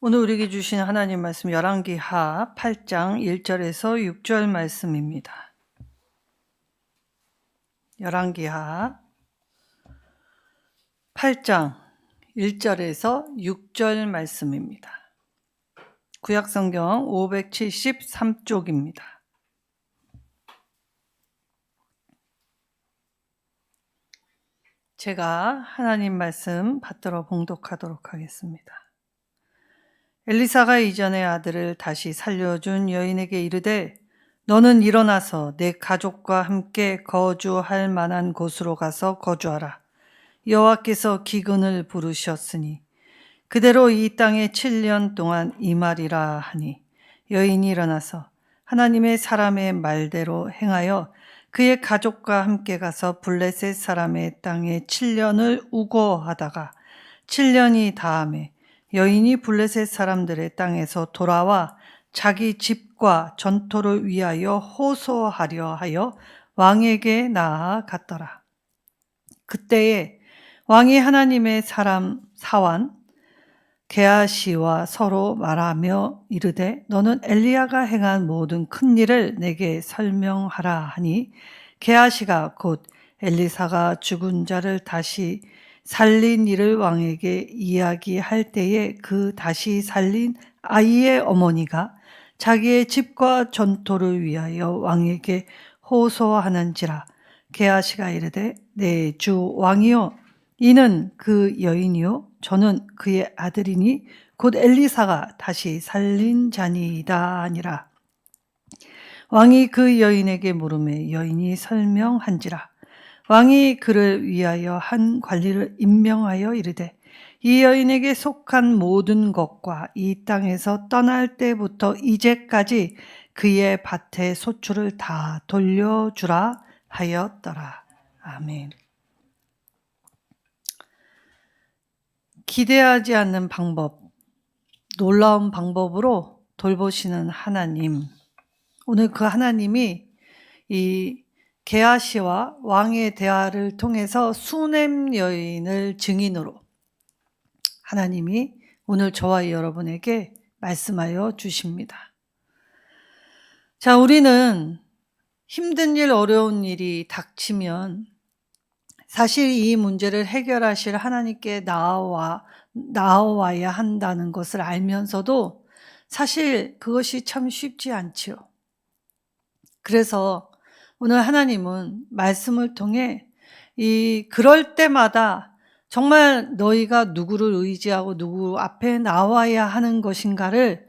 오늘 우리에게 주신 하나님 말씀 열왕기하 8장 1절에서 6절 말씀입니다. 열왕기하 8장 1절에서 6절 말씀입니다. 구약성경 573쪽입니다. 제가 하나님 말씀 받들어 봉독하도록 하겠습니다. 엘리사가 이전의 아들을 다시 살려준 여인에게 이르되 너는 일어나서 내 가족과 함께 거주할 만한 곳으로 가서 거주하라. 여호와께서 기근을 부르셨으니 그대로 이 땅에 7년 동안 임하리라 하니 여인이 일어나서 하나님의 사람의 말대로 행하여 그의 가족과 함께 가서 블레셋 사람의 땅에 7년을 우거하다가 7년이 다음에 여인이 블레셋 사람들의 땅에서 돌아와 자기 집과 전토를 위하여 호소하려 하여 왕에게 나아갔더라. 그때에 왕이 하나님의 사람 사환 게하시와 서로 말하며 이르되 너는 엘리야가 행한 모든 큰 일을 내게 설명하라 하니 게하시가 곧 엘리사가 죽은 자를 다시 살린 일을 왕에게 이야기할 때에 그 다시 살린 아이의 어머니가 자기의 집과 전토를 위하여 왕에게 호소하는지라. 게하시가 이르되 내 주 왕이요 이는 그 여인이요 저는 그의 아들이니 곧 엘리사가 다시 살린 자니이다 하니라. 왕이 그 여인에게 물으매 여인이 설명한지라. 왕이 그를 위하여 한 관리를 임명하여 이르되 이 여인에게 속한 모든 것과 이 땅에서 떠날 때부터 이제까지 그의 밭의 소출을 다 돌려주라 하였더라. 아멘. 기대하지 않는 방법, 놀라운 방법으로 돌보시는 하나님. 오늘 그 하나님이 이 게하시와 왕의 대화를 통해서 수넴 여인을 증인으로 하나님이 오늘 저와 여러분에게 말씀하여 주십니다. 자, 우리는 힘든 일, 어려운 일이 닥치면 사실 이 문제를 해결하실 하나님께 나아와야 한다는 것을 알면서도 사실 그것이 참 쉽지 않지요. 그래서 오늘 하나님은 말씀을 통해 그럴 때마다 정말 너희가 누구를 의지하고 누구 앞에 나와야 하는 것인가를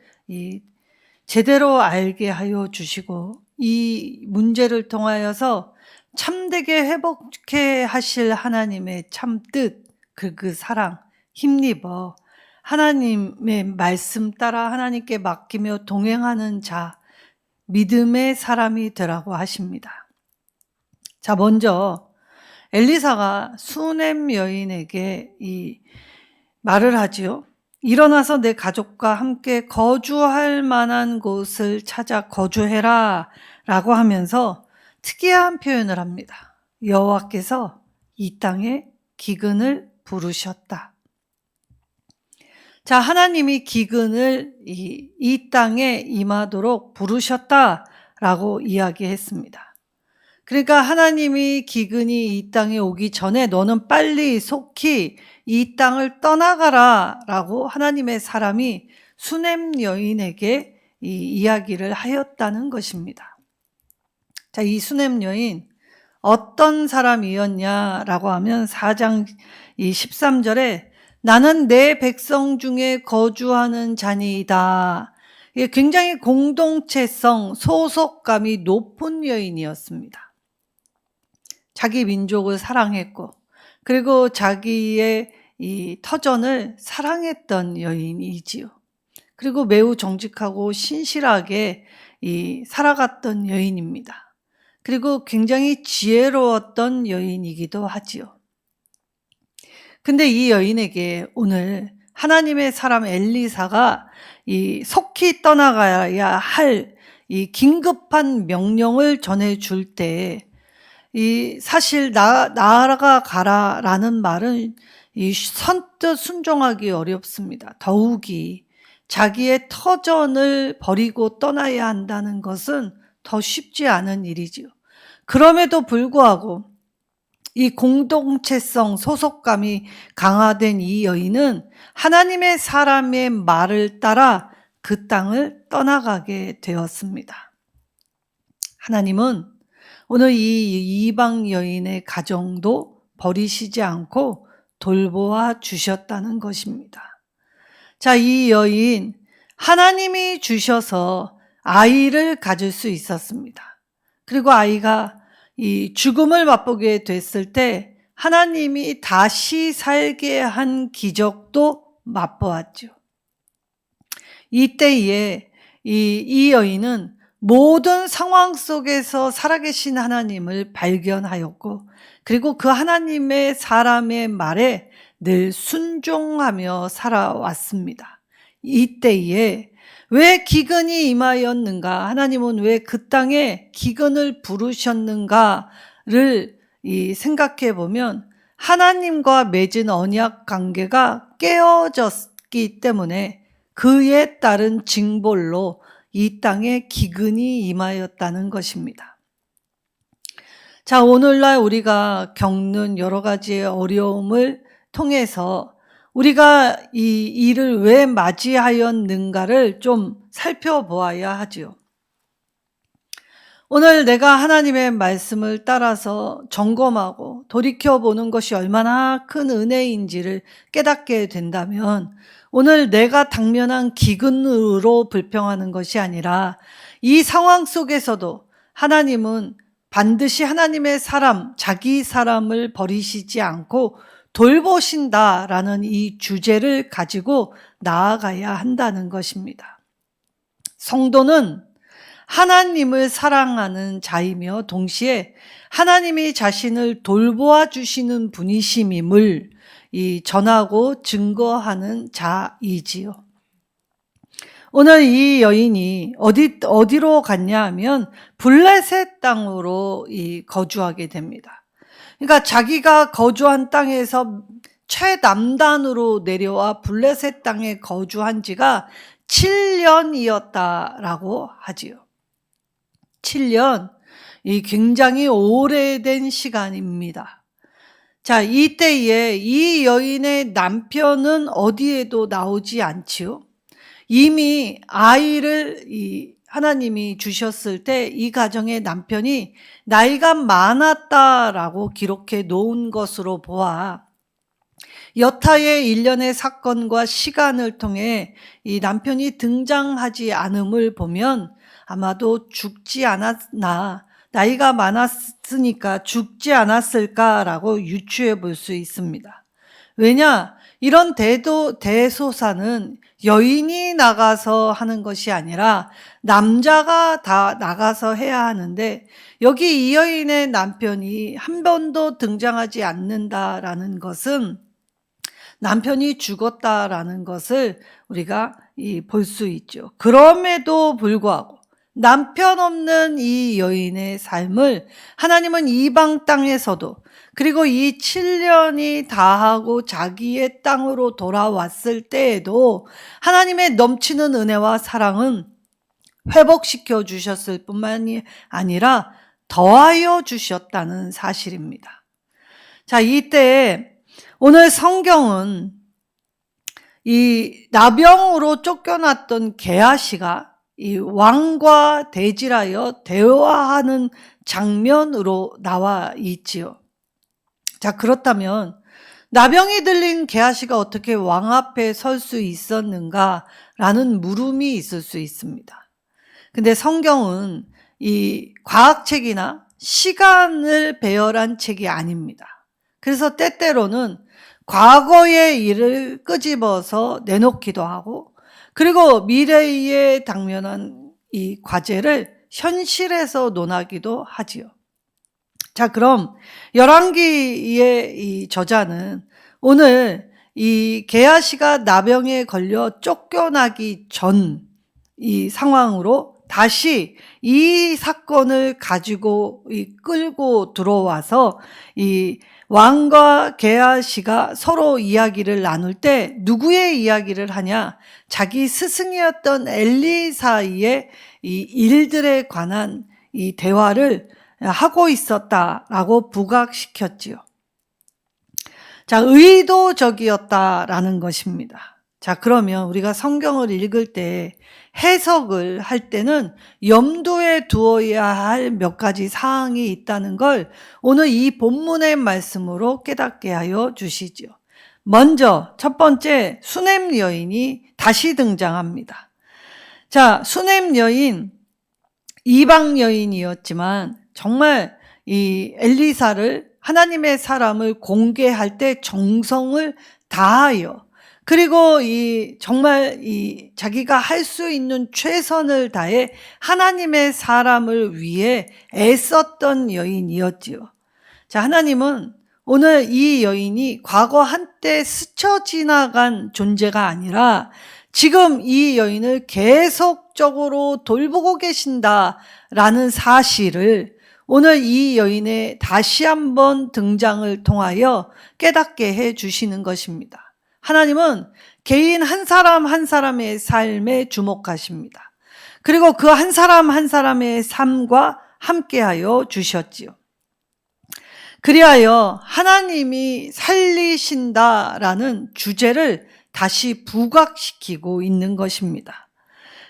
제대로 알게 하여 주시고 이 문제를 통하여서 참되게 회복해 하실 하나님의 참뜻, 그 사랑, 힘입어 하나님의 말씀 따라 하나님께 맡기며 동행하는 자, 믿음의 사람이 되라고 하십니다. 자, 먼저 엘리사가 수넴 여인에게 이 말을 하지요. 일어나서 내 가족과 함께 거주할 만한 곳을 찾아 거주해라 라고 하면서 특이한 표현을 합니다. 여호와께서 이 땅에 기근을 부르셨다. 자, 하나님이 기근을 이 땅에 임하도록 부르셨다라고 이야기했습니다. 그러니까 하나님이 기근이 이 땅에 오기 전에 너는 빨리 속히 이 땅을 떠나가라 라고 하나님의 사람이 수넴 여인에게 이야기를 하였다는 것입니다. 자, 이 수넴 여인 어떤 사람이었냐라고 하면 4장 13절에 나는 내 백성 중에 거주하는 자니이다. 이게 굉장히 공동체성, 소속감이 높은 여인이었습니다. 자기 민족을 사랑했고 그리고 자기의 이 터전을 사랑했던 여인이지요. 그리고 매우 정직하고 신실하게 살아갔던 여인입니다. 그리고 굉장히 지혜로웠던 여인이기도 하지요. 근데 이 여인에게 오늘 하나님의 사람 엘리사가 속히 떠나가야 할 이 긴급한 명령을 전해줄 때 사실 나아가라라는 말은 선뜻 순종하기 어렵습니다. 더욱이 자기의 터전을 버리고 떠나야 한다는 것은 더 쉽지 않은 일이지요. 그럼에도 불구하고 이 공동체성, 소속감이 강화된 이 여인은 하나님의 사람의 말을 따라 그 땅을 떠나가게 되었습니다. 하나님은 오늘 이 이방 여인의 가정도 버리시지 않고 돌보아 주셨다는 것입니다. 자, 이 여인, 하나님이 주셔서 아이를 가질 수 있었습니다. 그리고 아이가 이 죽음을 맛보게 됐을 때 하나님이 다시 살게 한 기적도 맛보았죠. 이때에 이 여인은 모든 상황 속에서 살아계신 하나님을 발견하였고, 그리고 그 하나님의 사람의 말에 늘 순종하며 살아왔습니다. 이때에 왜 기근이 임하였는가? 하나님은 왜 그 땅에 기근을 부르셨는가를 생각해 보면 하나님과 맺은 언약 관계가 깨어졌기 때문에 그에 따른 징벌로 이 땅에 기근이 임하였다는 것입니다. 자, 오늘날 우리가 겪는 여러 가지의 어려움을 통해서 우리가 이 일을 왜 맞이하였는가를 좀 살펴보아야 하지요. 오늘 내가 하나님의 말씀을 따라서 점검하고 돌이켜보는 것이 얼마나 큰 은혜인지를 깨닫게 된다면 오늘 내가 당면한 기근으로 불평하는 것이 아니라 이 상황 속에서도 하나님은 반드시 하나님의 사람, 자기 사람을 버리시지 않고 돌보신다라는 이 주제를 가지고 나아가야 한다는 것입니다. 성도는 하나님을 사랑하는 자이며 동시에 하나님이 자신을 돌보아 주시는 분이심임을 전하고 증거하는 자이지요. 오늘 이 여인이 어디로 갔냐 하면 블레셋 땅으로 거주하게 됩니다. 그러니까 자기가 거주한 땅에서 최남단으로 내려와 블레셋 땅에 거주한 지가 7년이었다라고 하지요. 7년, 굉장히 오래된 시간입니다. 자, 이때에 이 여인의 남편은 어디에도 나오지 않지요. 이미 아이를 하나님이 주셨을 때 이 가정의 남편이 나이가 많았다라고 기록해 놓은 것으로 보아 여타의 일련의 사건과 시간을 통해 이 남편이 등장하지 않음을 보면 아마도 죽지 않았나, 나이가 많았으니까 죽지 않았을까라고 유추해 볼 수 있습니다. 왜냐? 이런 대소사는 여인이 나가서 하는 것이 아니라 남자가 다 나가서 해야 하는데 여기 이 여인의 남편이 한 번도 등장하지 않는다라는 것은 남편이 죽었다라는 것을 우리가 볼 수 있죠. 그럼에도 불구하고 남편 없는 이 여인의 삶을 하나님은 이방 땅에서도 그리고 이 7년이 다하고 자기의 땅으로 돌아왔을 때에도 하나님의 넘치는 은혜와 사랑은 회복시켜 주셨을 뿐만이 아니라 더하여 주셨다는 사실입니다. 자, 이때 오늘 성경은 이 나병으로 쫓겨났던 게하시가 이 왕과 대질하여 대화하는 장면으로 나와 있지요. 자, 그렇다면 나병이 들린 게하시가 어떻게 왕 앞에 설 수 있었는가라는 물음이 있을 수 있습니다. 근데 성경은 이 과학책이나 시간을 배열한 책이 아닙니다. 그래서 때때로는 과거의 일을 끄집어서 내놓기도 하고 그리고 미래에 당면한 이 과제를 현실에서 논하기도 하지요. 자, 그럼 열왕기의 이 저자는 오늘 이 게하시가 나병에 걸려 쫓겨나기 전 이 상황으로 다시 이 사건을 가지고 끌고 들어와서 이 왕과 게하시가 서로 이야기를 나눌 때 누구의 이야기를 하냐? 자기 스승이었던 엘리사의 이 일들에 관한 이 대화를 하고 있었다라고 부각시켰지요. 자, 의도적이었다라는 것입니다. 자, 그러면 우리가 성경을 읽을 때 해석을 할 때는 염두에 두어야 할 몇 가지 사항이 있다는 걸 오늘 이 본문의 말씀으로 깨닫게 하여 주시죠. 먼저 첫 번째, 수넴 여인이 다시 등장합니다. 자, 수넴 여인, 이방 여인이었지만 정말 이 엘리사를, 하나님의 사람을 공개할 때 정성을 다하여, 그리고 정말 자기가 할 수 있는 최선을 다해 하나님의 사람을 위해 애썼던 여인이었지요. 자, 하나님은 오늘 이 여인이 과거 한때 스쳐 지나간 존재가 아니라 지금 이 여인을 계속적으로 돌보고 계신다라는 사실을 오늘 이 여인의 다시 한번 등장을 통하여 깨닫게 해 주시는 것입니다. 하나님은 개인 한 사람 한 사람의 삶에 주목하십니다. 그리고 그 한 사람 한 사람의 삶과 함께하여 주셨지요. 그리하여 하나님이 살리신다라는 주제를 다시 부각시키고 있는 것입니다.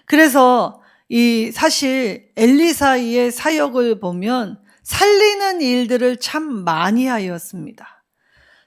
그래서 사실 엘리사의 사역을 보면 살리는 일들을 참 많이 하였습니다.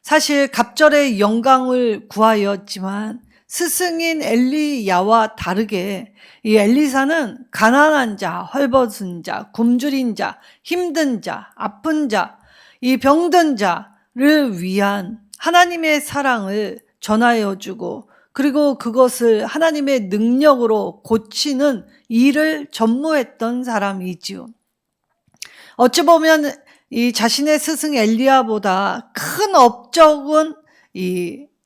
사실 갑절의 영광을 구하였지만 스승인 엘리야와 다르게 이 엘리사는 가난한 자, 헐벗은 자, 굶주린 자, 힘든 자, 아픈 자, 이 병든 자를 위한 하나님의 사랑을 전하여 주고, 그리고 그것을 하나님의 능력으로 고치는 일을 전무했던 사람이지요. 어찌 보면 이 자신의 스승 엘리야보다 큰 업적은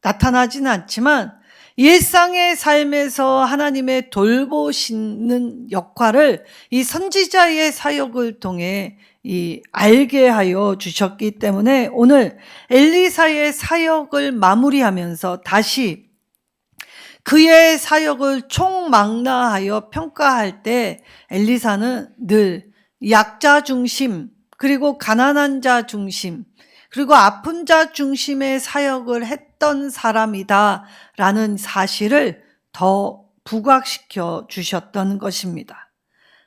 나타나지는 않지만 일상의 삶에서 하나님의 돌보시는 역할을 이 선지자의 사역을 통해 알게 하여 주셨기 때문에 오늘 엘리사의 사역을 마무리하면서 다시 그의 사역을 총망라하여 평가할 때 엘리사는 늘 약자 중심, 그리고 가난한 자 중심, 그리고 아픈 자 중심의 사역을 했던 사람이다라는 사실을 더 부각시켜 주셨던 것입니다.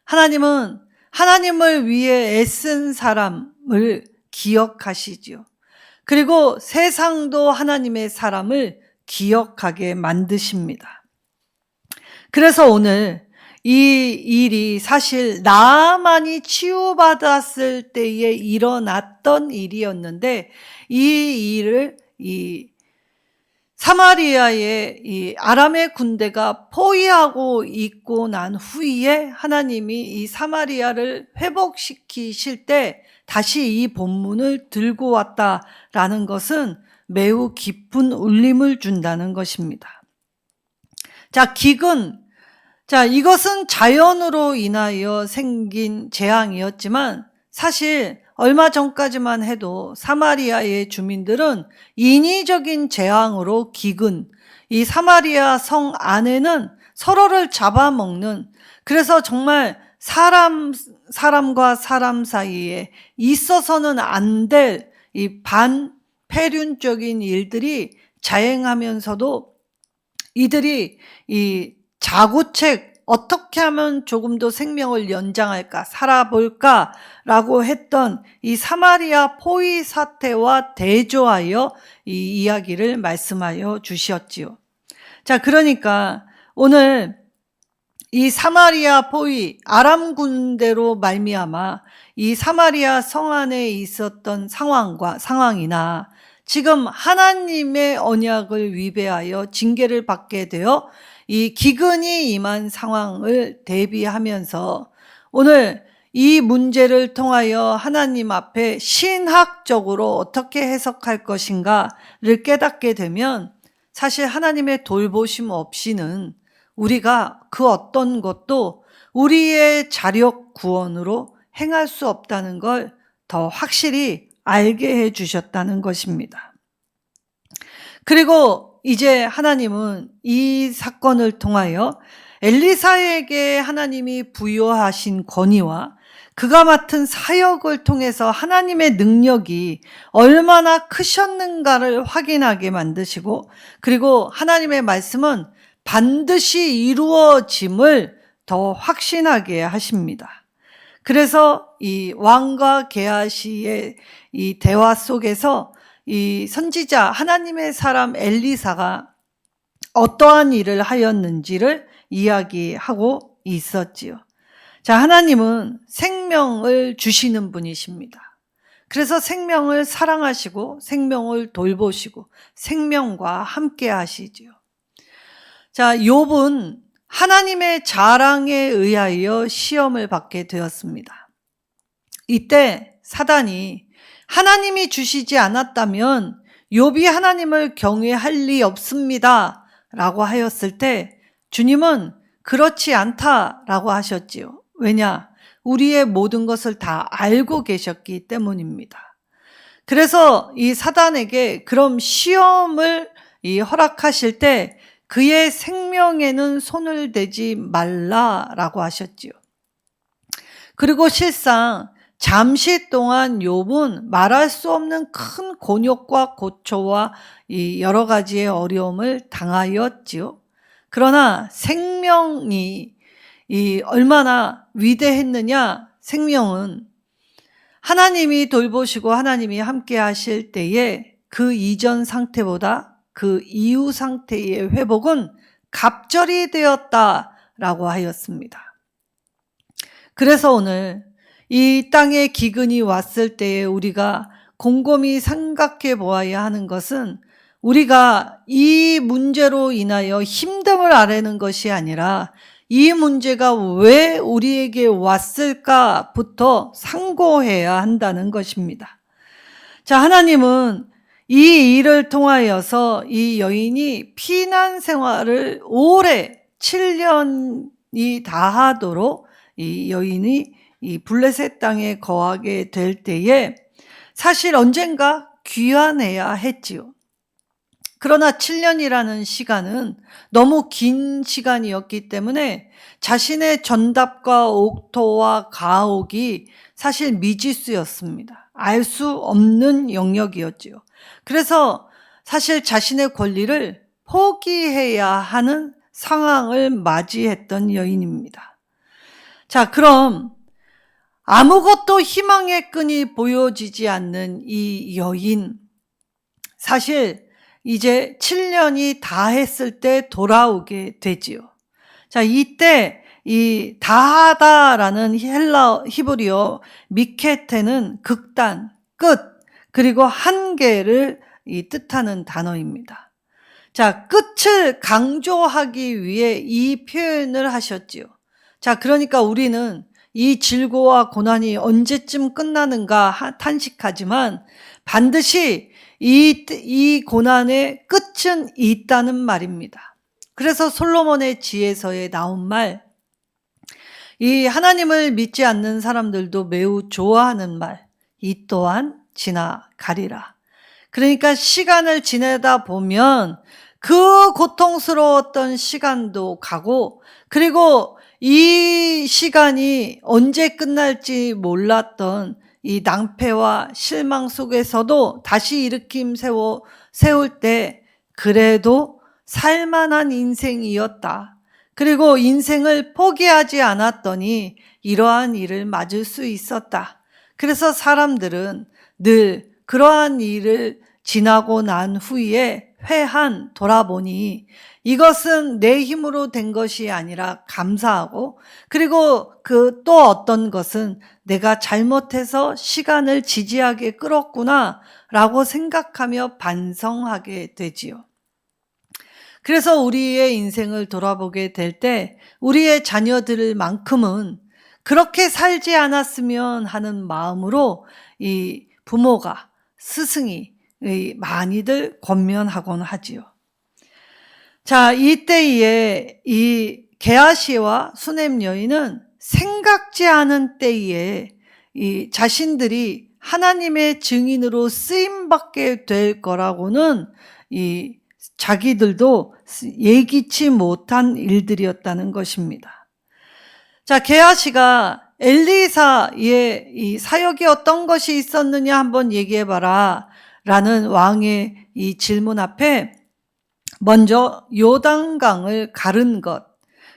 하나님은 하나님을 위해 애쓴 사람을 기억하시지요. 그리고 세상도 하나님의 사람을 기억하게 만드십니다. 그래서 오늘 이 일이 사실 나아만이 치유받았을 때에 일어났던 일이었는데, 이 일을 사마리아의 아람의 군대가 포위하고 있고 난 후에 하나님이 이 사마리아를 회복시키실 때 다시 이 본문을 들고 왔다라는 것은 매우 깊은 울림을 준다는 것입니다. 자, 기근. 자, 이것은 자연으로 인하여 생긴 재앙이었지만 사실 얼마 전까지만 해도 사마리아의 주민들은 인위적인 재앙으로 기근, 이 사마리아 성 안에는 서로를 잡아먹는, 그래서 정말 사람과 사람 사이에 있어서는 안 될 이 반폐륜적인 일들이 자행하면서도 이들이 자구책 어떻게 하면 조금 더 생명을 연장할까, 살아볼까라고 했던 이 사마리아 포위 사태와 대조하여 이 이야기를 말씀하여 주셨지요. 자, 그러니까 오늘 이 사마리아 포위, 아람 군대로 말미암아 이 사마리아 성 안에 있었던 상황이나 지금 하나님의 언약을 위배하여 징계를 받게 되어 이 기근이 임한 상황을 대비하면서 오늘 이 문제를 통하여 하나님 앞에 신학적으로 어떻게 해석할 것인가를 깨닫게 되면 사실 하나님의 돌보심 없이는 우리가 그 어떤 것도 우리의 자력 구원으로 행할 수 없다는 걸 더 확실히 알게 해 주셨다는 것입니다. 그리고 이제 하나님은 이 사건을 통하여 엘리사에게 하나님이 부여하신 권위와 그가 맡은 사역을 통해서 하나님의 능력이 얼마나 크셨는가를 확인하게 만드시고, 그리고 하나님의 말씀은 반드시 이루어짐을 더 확신하게 하십니다. 그래서 이 왕과 게하시의 이 대화 속에서 이 선지자 하나님의 사람 엘리사가 어떠한 일을 하였는지를 이야기하고 있었지요. 자, 하나님은 생명을 주시는 분이십니다. 그래서 생명을 사랑하시고 생명을 돌보시고 생명과 함께 하시지요. 자, 욥은 하나님의 자랑에 의하여 시험을 받게 되었습니다. 이때 사단이 하나님이 주시지 않았다면 욥이 하나님을 경외할 리 없습니다 라고 하였을 때 주님은 그렇지 않다라고 하셨지요. 왜냐? 우리의 모든 것을 다 알고 계셨기 때문입니다. 그래서 이 사단에게 그럼 시험을 허락하실 때 그의 생명에는 손을 대지 말라라고 하셨지요. 그리고 실상 잠시 동안 욥은 말할 수 없는 큰 곤욕과 고초와 이 여러 가지의 어려움을 당하였지요. 그러나 생명이 얼마나 위대했느냐? 생명은 하나님이 돌보시고 하나님이 함께 하실 때에 그 이전 상태보다 그 이후 상태의 회복은 갑절이 되었다라고 하였습니다. 그래서 오늘 이 땅에 기근이 왔을 때에 우리가 곰곰이 생각해 보아야 하는 것은 우리가 이 문제로 인하여 힘듦을 아뢰는 것이 아니라 이 문제가 왜 우리에게 왔을까부터 상고해야 한다는 것입니다. 자, 하나님은 이 일을 통하여서 이 여인이 피난 생활을 오래 7년이 다하도록 이 여인이 이 블레셋 땅에 거하게 될 때에 사실 언젠가 귀환해야 했지요. 그러나 7년이라는 시간은 너무 긴 시간이었기 때문에 자신의 전답과 옥토와 가옥이 사실 미지수였습니다. 알 수 없는 영역이었지요. 그래서 사실 자신의 권리를 포기해야 하는 상황을 맞이했던 여인입니다. 자, 그럼 아무것도 희망의 끈이 보여지지 않는 이 여인, 사실 이제 7년이 다 했을 때 돌아오게 되지요. 자, 이때 이 다하다라는 히브리어 미케테는 극단, 끝, 그리고 한계를 뜻하는 단어입니다. 자, 끝을 강조하기 위해 이 표현을 하셨지요. 자, 그러니까 우리는 이 질고와 고난이 언제쯤 끝나는가 탄식하지만 반드시 이 고난의 끝은 있다는 말입니다. 그래서 솔로몬의 지혜서에 나온 말, 이 하나님을 믿지 않는 사람들도 매우 좋아하는 말, 이 또한 지나가리라. 그러니까 시간을 지내다 보면 그 고통스러웠던 시간도 가고, 그리고 이 시간이 언제 끝날지 몰랐던 이 낭패와 실망 속에서도 다시 일으킴 세울 때 그래도 살만한 인생이었다. 그리고 인생을 포기하지 않았더니 이러한 일을 맞을 수 있었다. 그래서 사람들은 늘 그러한 일을 지나고 난 후에 돌아보니 이것은 내 힘으로 된 것이 아니라 감사하고, 그리고 그 또 어떤 것은 내가 잘못해서 시간을 지지하게 끌었구나 라고 생각하며 반성하게 되지요. 그래서 우리의 인생을 돌아보게 될 때 우리의 자녀들만큼은 그렇게 살지 않았으면 하는 마음으로 이 부모가, 스승이 많이들 권면하곤 하지요. 자, 이때에 이 게하시와 수넴 여인은 생각지 않은 때에 이 자신들이 하나님의 증인으로 쓰임받게 될 거라고는 자기들도 예기치 못한 일들이었다는 것입니다. 자, 게하시가 엘리사의 이 사역이 어떤 것이 있었느냐 한번 얘기해봐라 라는 왕의 이 질문 앞에 먼저 요단강을 가른 것,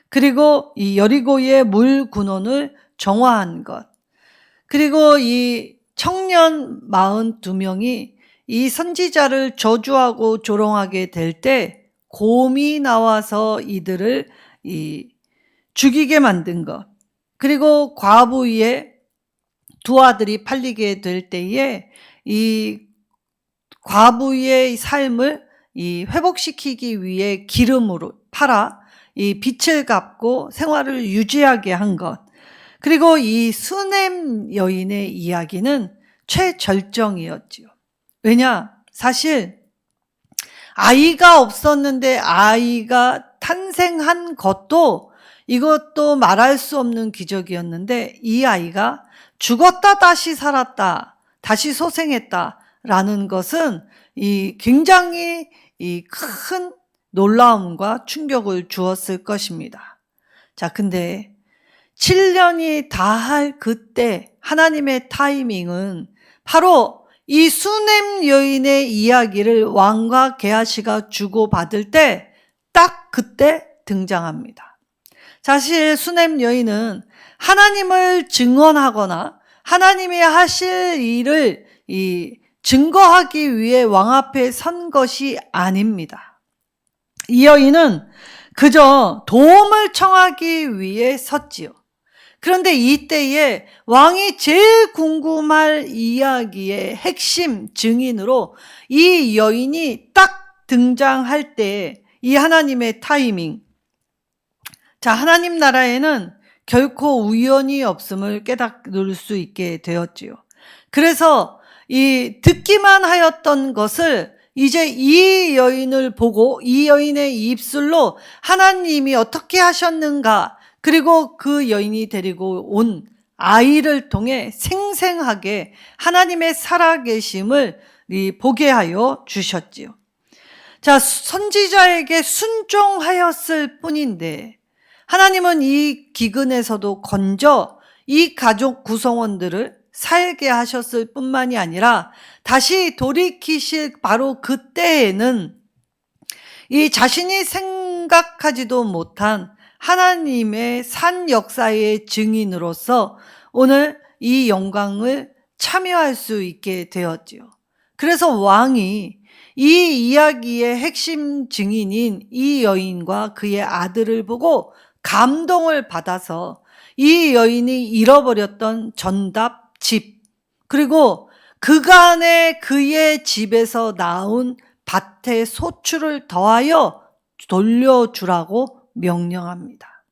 그리고 이 여리고의 물 군원을 정화한 것, 그리고 이 청년 42명이 이 선지자를 저주하고 조롱하게 될 때 곰이 나와서 이들을 죽이게 만든 것, 그리고 과부의 두 아들이 팔리게 될 때에 이 과부의 삶을 회복시키기 위해 기름으로 팔아 이 빚을 갚고 생활을 유지하게 한 것, 그리고 이 수넴 여인의 이야기는 최절정이었지요. 왜냐? 사실 아이가 없었는데 아이가 탄생한 것도 이것도 말할 수 없는 기적이었는데, 이 아이가 죽었다 다시 살았다, 다시 소생했다라는 것은 굉장히 큰 놀라움과 충격을 주었을 것입니다. 자, 근데 7년이 다할 그때 하나님의 타이밍은 바로 이 수넴 여인의 이야기를 왕과 게하시가 주고받을 때 딱 그때 등장합니다. 사실 수넴 여인은 하나님을 증언하거나 하나님이 하실 일을 증거하기 위해 왕 앞에 선 것이 아닙니다. 이 여인은 그저 도움을 청하기 위해 섰지요. 그런데 이때에 왕이 제일 궁금할 이야기의 핵심 증인으로 이 여인이 딱 등장할 때 이 하나님의 타이밍, 자, 하나님 나라에는 결코 우연이 없음을 깨달을 수 있게 되었지요. 그래서 듣기만 하였던 것을 이제 이 여인을 보고 이 여인의 입술로 하나님이 어떻게 하셨는가, 그리고 그 여인이 데리고 온 아이를 통해 생생하게 하나님의 살아계심을 보게 하여 주셨지요. 자, 선지자에게 순종하였을 뿐인데 하나님은 이 기근에서도 건져 이 가족 구성원들을 살게 하셨을 뿐만이 아니라 다시 돌이키실 바로 그때에는 이 자신이 생각하지도 못한 하나님의 산 역사의 증인으로서 오늘 이 영광을 참여할 수 있게 되었지요. 그래서 왕이 이 이야기의 핵심 증인인 이 여인과 그의 아들을 보고 감동을 받아서 이 여인이 잃어버렸던 전답, 집, 그리고 그간의 그의 집에서 나온 밭의 소출을 더하여 돌려주라고 명령합니다.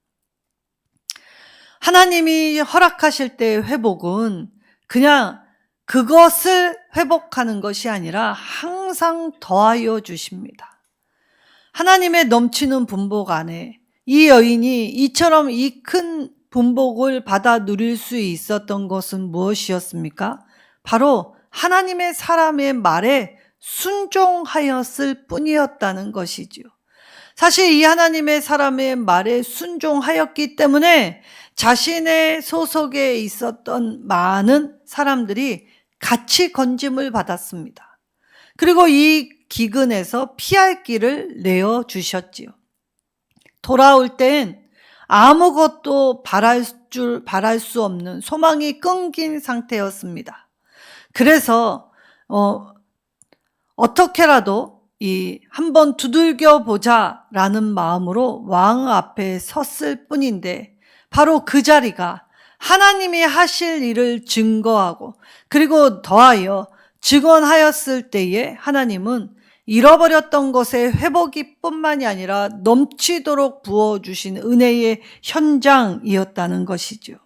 하나님이 허락하실 때의 회복은 그냥 그것을 회복하는 것이 아니라 항상 더하여 주십니다. 하나님의 넘치는 분복 안에 이 여인이 이처럼 이 큰 분복을 받아 누릴 수 있었던 것은 무엇이었습니까? 바로 하나님의 사람의 말에 순종하였을 뿐이었다는 것이지요. 사실 이 하나님의 사람의 말에 순종하였기 때문에 자신의 소속에 있었던 많은 사람들이 같이 건짐을 받았습니다. 그리고 이 기근에서 피할 길을 내어주셨지요. 돌아올 땐 아무것도 바랄 수 없는 소망이 끊긴 상태였습니다. 그래서 어떻게라도 한번 두들겨 보자라는 마음으로 왕 앞에 섰을 뿐인데, 바로 그 자리가 하나님이 하실 일을 증거하고 그리고 더하여 증언하였을 때에 하나님은 잃어버렸던 것의 회복이 뿐만이 아니라 넘치도록 부어주신 은혜의 현장이었다는 것이죠.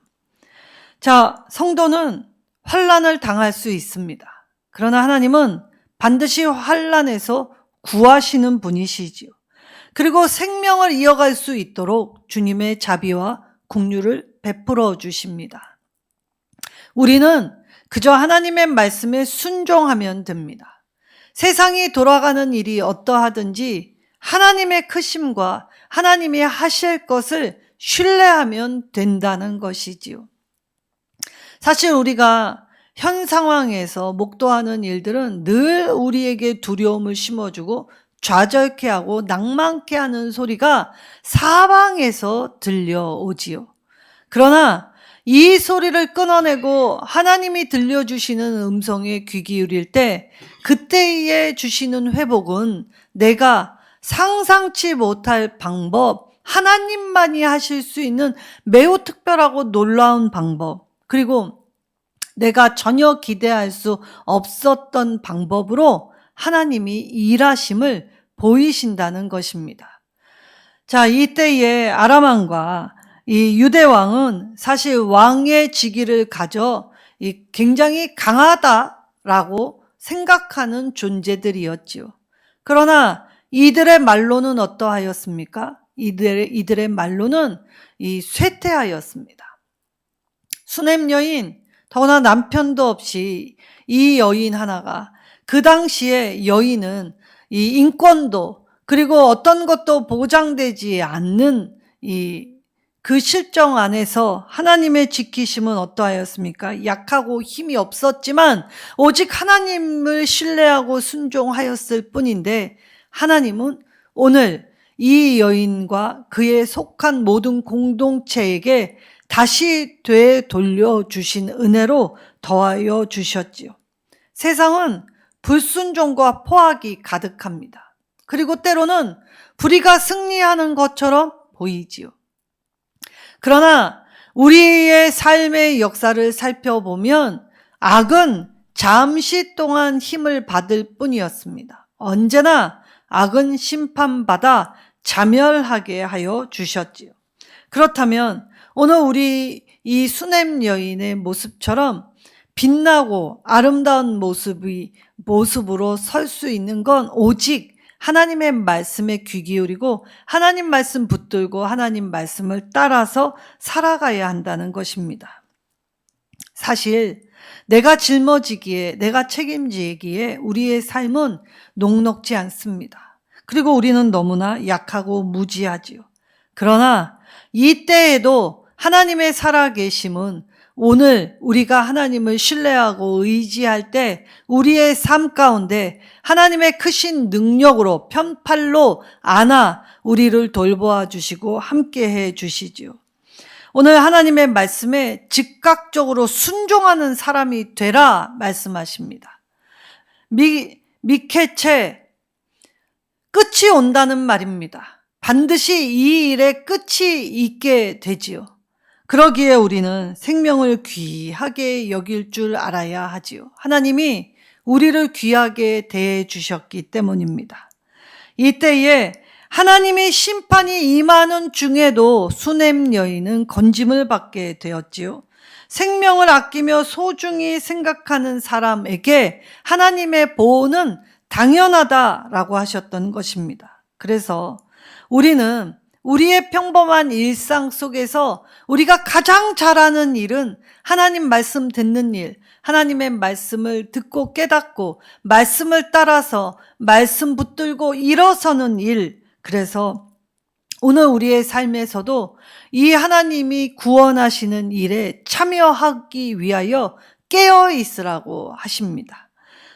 자, 성도는 환난을 당할 수 있습니다. 그러나 하나님은 반드시 환난에서 구하시는 분이시지요. 그리고 생명을 이어갈 수 있도록 주님의 자비와 긍휼을 베풀어 주십니다. 우리는 그저 하나님의 말씀에 순종하면 됩니다. 세상이 돌아가는 일이 어떠하든지 하나님의 크심과 하나님이 하실 것을 신뢰하면 된다는 것이지요. 사실 우리가 현 상황에서 목도하는 일들은 늘 우리에게 두려움을 심어주고 좌절케 하고 낭만케 하는 소리가 사방에서 들려오지요. 그러나 이 소리를 끊어내고 하나님이 들려주시는 음성에 귀 기울일 때 그때에 주시는 회복은 내가 상상치 못할 방법, 하나님만이 하실 수 있는 매우 특별하고 놀라운 방법, 그리고 내가 전혀 기대할 수 없었던 방법으로 하나님이 일하심을 보이신다는 것입니다. 자, 이때에 아람 왕과 이 유대 왕은 사실 왕의 직위를 가져 굉장히 강하다라고 생각하는 존재들이었지요. 그러나 이들의 말로는 어떠하였습니까? 이들의 말로는 쇠퇴하였습니다. 수냄 여인, 더구나 남편도 없이 이 여인 하나가, 그 당시에 여인은 이 인권도 그리고 어떤 것도 보장되지 않는 그 실정 안에서 하나님의 지키심은 어떠하였습니까? 약하고 힘이 없었지만 오직 하나님을 신뢰하고 순종하였을 뿐인데, 하나님은 오늘 이 여인과 그에 속한 모든 공동체에게 다시 되돌려주신 은혜로 더하여 주셨지요. 세상은 불순종과 포악이 가득합니다. 그리고 때로는 불의가 승리하는 것처럼 보이지요. 그러나 우리의 삶의 역사를 살펴보면 악은 잠시 동안 힘을 받을 뿐이었습니다. 언제나 악은 심판받아 자멸하게 하여 주셨지요. 그렇다면 오늘 우리 이 수냄 여인의 모습처럼 빛나고 아름다운 모습으로 설 수 있는 건 오직 하나님의 말씀에 귀 기울이고 하나님 말씀 붙들고 하나님 말씀을 따라서 살아가야 한다는 것입니다. 사실 내가 짊어지기에, 내가 책임지기에 우리의 삶은 녹록지 않습니다. 그리고 우리는 너무나 약하고 무지하지요. 그러나 이때에도 하나님의 살아계심은 오늘 우리가 하나님을 신뢰하고 의지할 때 우리의 삶 가운데 하나님의 크신 능력으로 편팔로 안아 우리를 돌보아 주시고 함께해 주시지요. 오늘 하나님의 말씀에 즉각적으로 순종하는 사람이 되라 말씀하십니다. 미케체, 끝이 온다는 말입니다. 반드시 이 일에 끝이 있게 되지요. 그러기에 우리는 생명을 귀하게 여길 줄 알아야 하지요. 하나님이 우리를 귀하게 대해 주셨기 때문입니다. 이때에 하나님의 심판이 임하는 중에도 수냄 여인은 건짐을 받게 되었지요. 생명을 아끼며 소중히 생각하는 사람에게 하나님의 보호는 당연하다라고 하셨던 것입니다. 그래서 우리는 우리의 평범한 일상 속에서 우리가 가장 잘하는 일은 하나님 말씀 듣는 일, 하나님의 말씀을 듣고 깨닫고 말씀을 따라서 말씀 붙들고 일어서는 일. 그래서 오늘 우리의 삶에서도 이 하나님이 구원하시는 일에 참여하기 위하여 깨어 있으라고 하십니다.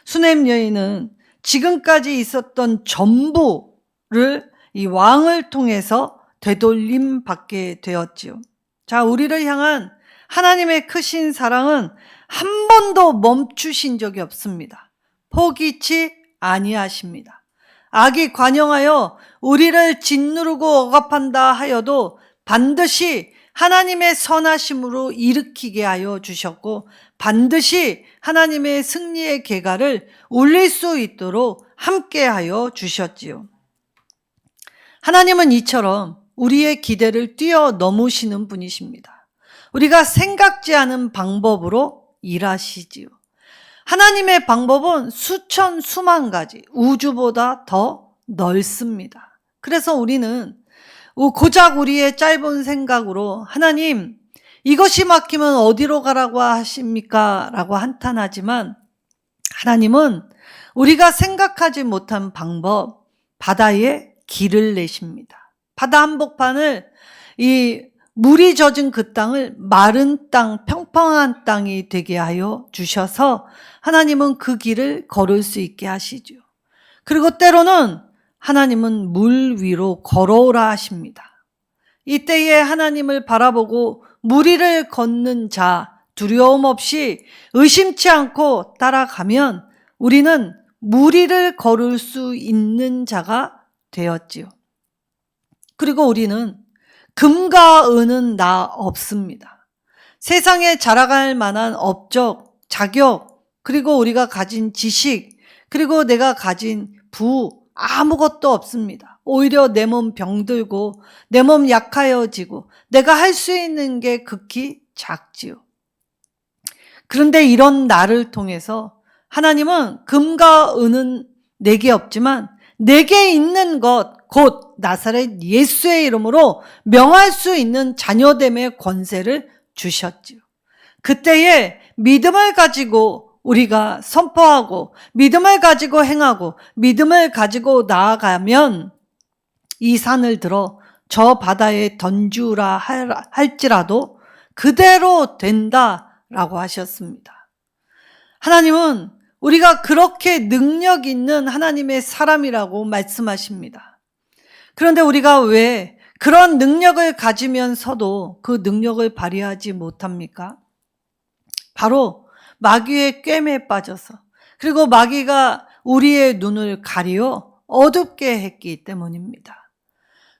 수냄 여인은 지금까지 있었던 전부를 이 왕을 통해서 되돌림 받게 되었지요. 자, 우리를 향한 하나님의 크신 사랑은 한 번도 멈추신 적이 없습니다. 포기치 아니하십니다. 악이 관영하여 우리를 짓누르고 억압한다 하여도 반드시 하나님의 선하심으로 일으키게 하여 주셨고 반드시 하나님의 승리의 계가를 울릴 수 있도록 함께하여 주셨지요. 하나님은 이처럼 우리의 기대를 뛰어넘으시는 분이십니다. 우리가 생각지 않은 방법으로 일하시지요. 하나님의 방법은 수천 수만 가지, 우주보다 더 넓습니다. 그래서 우리는 고작 우리의 짧은 생각으로 하나님, 이것이 막히면 어디로 가라고 하십니까? 라고 한탄하지만 하나님은 우리가 생각하지 못한 방법, 바다에 길을 내십니다. 바다 한복판을 이 물이 젖은 그 땅을 마른 땅, 평평한 땅이 되게 하여 주셔서 하나님은 그 길을 걸을 수 있게 하시죠. 그리고 때로는 하나님은 물 위로 걸어오라 하십니다. 이때에 하나님을 바라보고 물 위를 걷는 자, 두려움 없이 의심치 않고 따라가면 우리는 물 위를 걸을 수 있는 자가 되었지요. 그리고 우리는 금과 은은 나 없습니다. 세상에 자랑할 만한 업적, 자격, 그리고 우리가 가진 지식, 그리고 내가 가진 부, 아무것도 없습니다. 오히려 내 몸 병들고 내 몸 약하여지고 내가 할 수 있는 게 극히 작지요. 그런데 이런 나를 통해서 하나님은 금과 은은 내게 없지만 내게 있는 것, 곧 나사렛 예수의 이름으로 명할 수 있는 자녀됨의 권세를 주셨지요. 그때에 믿음을 가지고 우리가 선포하고 믿음을 가지고 행하고 믿음을 가지고 나아가면 이 산을 들어 저 바다에 던주라 할지라도 그대로 된다라고 하셨습니다. 하나님은 우리가 그렇게 능력 있는 하나님의 사람이라고 말씀하십니다. 그런데 우리가 왜 그런 능력을 가지면서도 그 능력을 발휘하지 못합니까? 바로 마귀의 꿰매에 빠져서, 그리고 마귀가 우리의 눈을 가리어 어둡게 했기 때문입니다.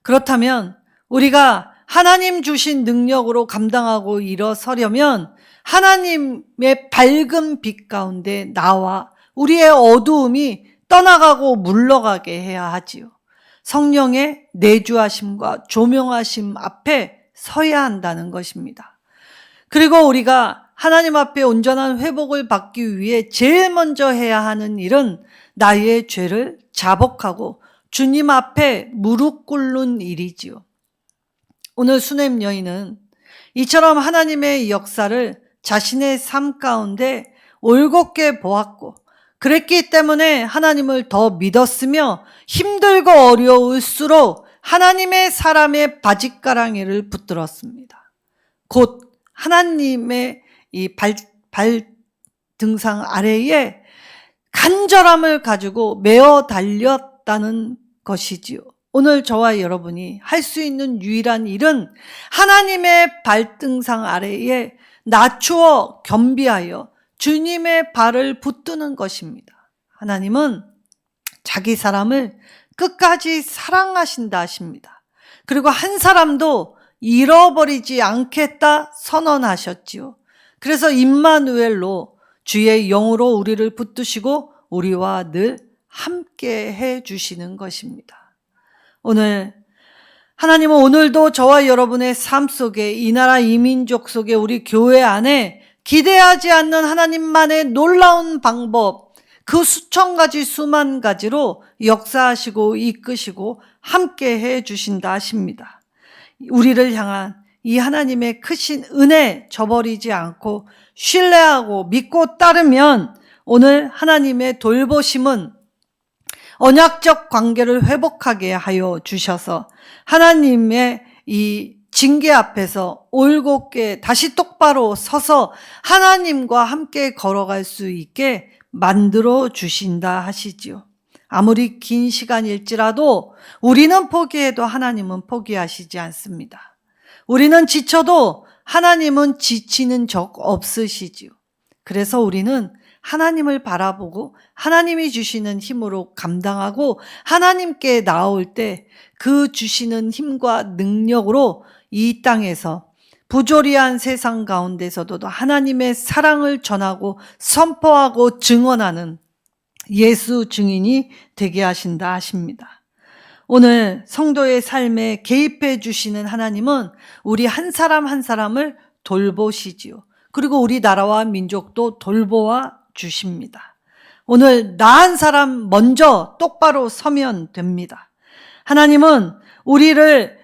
그렇다면 우리가 하나님 주신 능력으로 감당하고 일어서려면 하나님의 밝은 빛 가운데 나와 우리의 어두움이 떠나가고 물러가게 해야 하지요. 성령의 내주하심과 조명하심 앞에 서야 한다는 것입니다. 그리고 우리가 하나님 앞에 온전한 회복을 받기 위해 제일 먼저 해야 하는 일은 나의 죄를 자복하고 주님 앞에 무릎 꿇는 일이지요. 오늘 수넴 여인은 이처럼 하나님의 역사를 자신의 삶 가운데 올곧게 보았고 그랬기 때문에 하나님을 더 믿었으며 힘들고 어려울수록 하나님의 사람의 바짓가랑이를 붙들었습니다. 곧 하나님의 이 발 등상 아래에 간절함을 가지고 메어 달렸다는 것이지요. 오늘 저와 여러분이 할 수 있는 유일한 일은 하나님의 발등상 아래에 낮추어 겸비하여 주님의 발을 붙드는 것입니다. 하나님은 자기 사람을 끝까지 사랑하신다 하십니다. 그리고 한 사람도 잃어버리지 않겠다 선언하셨지요. 그래서 임마누엘로 주의 영으로 우리를 붙드시고 우리와 늘 함께 해 주시는 것입니다. 오늘 하나님은 오늘도 저와 여러분의 삶 속에, 이 나라 이 민족 속에, 우리 교회 안에 기대하지 않는 하나님만의 놀라운 방법, 그 수천 가지 수만 가지로 역사하시고 이끄시고 함께 해 주신다 하십니다. 우리를 향한 이 하나님의 크신 은혜 저버리지 않고 신뢰하고 믿고 따르면 오늘 하나님의 돌보심은 언약적 관계를 회복하게 하여 주셔서 하나님의 이 징계 앞에서 올곧게 다시 똑바로 서서 하나님과 함께 걸어갈 수 있게 만들어 주신다 하시지요. 아무리 긴 시간일지라도 우리는 포기해도 하나님은 포기하시지 않습니다. 우리는 지쳐도 하나님은 지치는 적 없으시지요. 그래서 우리는 하나님을 바라보고 하나님이 주시는 힘으로 감당하고 하나님께 나올 때 그 주시는 힘과 능력으로 이 땅에서 부조리한 세상 가운데서도 하나님의 사랑을 전하고 선포하고 증언하는 예수 증인이 되게 하신다 하십니다. 오늘 성도의 삶에 개입해 주시는 하나님은 우리 한 사람 한 사람을 돌보시지요. 그리고 우리 나라와 민족도 돌보아 주십니다. 오늘 나 한 사람 먼저 똑바로 서면 됩니다. 하나님은 우리를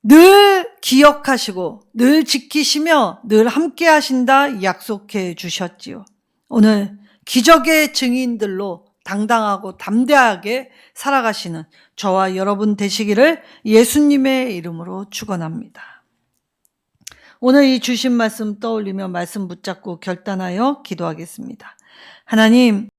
늘 기억하시고 늘 지키시며 늘 함께 하신다 약속해 주셨지요. 오늘 기적의 증인들로 당당하고 담대하게 살아가시는 저와 여러분 되시기를 예수님의 이름으로 축원합니다. 오늘 이 주신 말씀 떠올리며 말씀 붙잡고 결단하여 기도하겠습니다. 하나님,